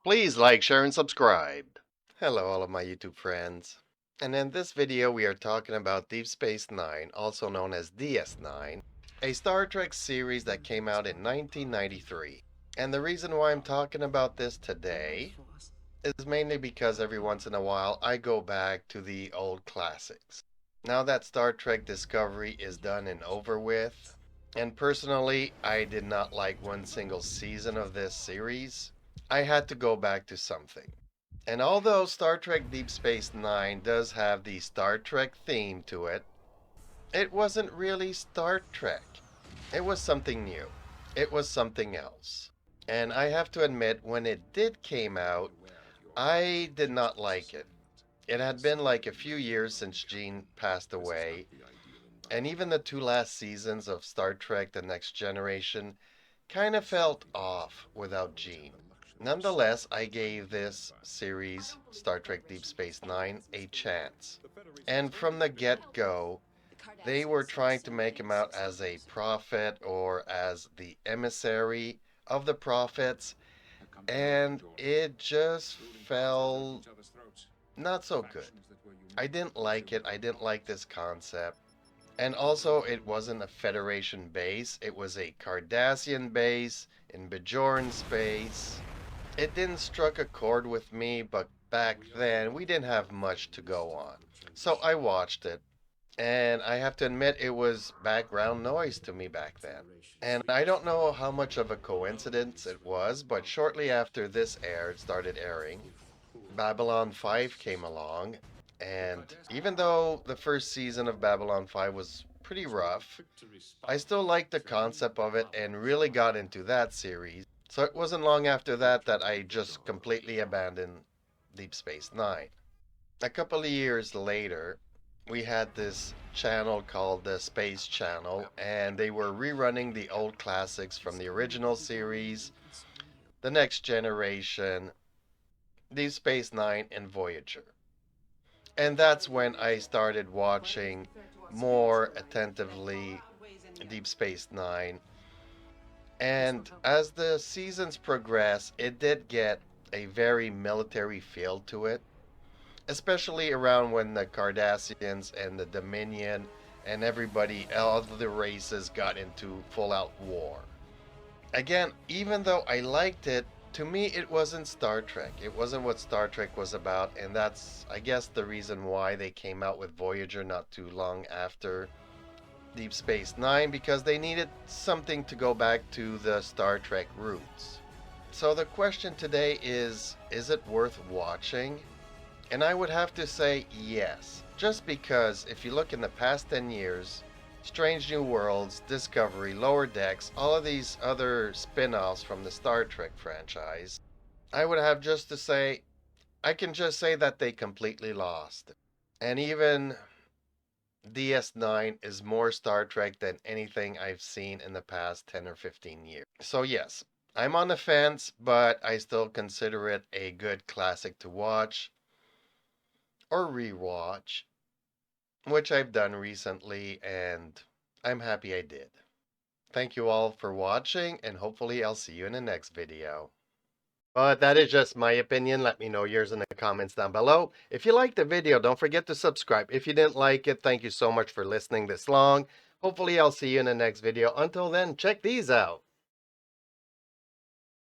Please like, share, and subscribe. Hello all of my YouTube friends. And in this video we are talking about Deep Space Nine, also known as DS9, a Star Trek series that came out in 1993. And the reason why I'm talking about this today is mainly because every once in a while I go back to the old classics. Now that Star Trek Discovery is done and over with, and personally I did not like one single season of this series, I had to go back to something. And although Star Trek Deep Space Nine does have the Star Trek theme to it, it wasn't really Star Trek. It was something new. It was something else. And I have to admit, when it did came out, I did not like it. It had been like a few years since Gene passed away, and even the two last seasons of Star Trek The Next Generation kind of felt off without Gene. Nonetheless, I gave this series, Star Trek Deep Space Nine, a chance. And from the get-go, they were trying to make him out as a prophet or as the emissary of the prophets, and it just felt not so good. I didn't like it. I didn't like this concept. And also, it wasn't a Federation base. It was a Cardassian base in Bajoran space. It didn't struck a chord with me, but back then we didn't have much to go on. So I watched it, and I have to admit it was background noise to me back then. And I don't know how much of a coincidence it was, but shortly after this started airing, Babylon 5 came along, and even though the first season of Babylon 5 was pretty rough, I still liked the concept of it and really got into that series. So it wasn't long after that that I just completely abandoned Deep Space Nine. A couple of years later, we had this channel called the Space Channel, and they were rerunning the old classics from the original series, The Next Generation, Deep Space Nine, and Voyager. And that's when I started watching more attentively Deep Space Nine. And as the seasons progress, it did get a very military feel to it, especially around when the Cardassians and the Dominion and everybody, all of the races got into full out war. Again, even though I liked it, to me it wasn't Star Trek. It wasn't what Star Trek was about, and that's, I guess, the reason why they came out with Voyager not too long after Deep Space Nine, because they needed something to go back to the Star Trek roots. So the question today is it worth watching? And I would have to say yes, just because if you look in the past 10 years, Strange New Worlds, Discovery, Lower Decks, all of these other spin-offs from the Star Trek franchise, I would have just to say, I can just say that they completely lost. And even DS9 is more Star Trek than anything I've seen in the past 10 or 15 years. So yes, I'm on the fence, but I still consider it a good classic to watch or rewatch, which I've done recently, and I'm happy I did. Thank you all for watching, and hopefully I'll see you in the next video. But that is just my opinion. Let me know yours in the comments down below. If you liked the video, don't forget to subscribe. If you didn't like it, thank you so much for listening this long. Hopefully I'll see you in the next video. Until then, check these out.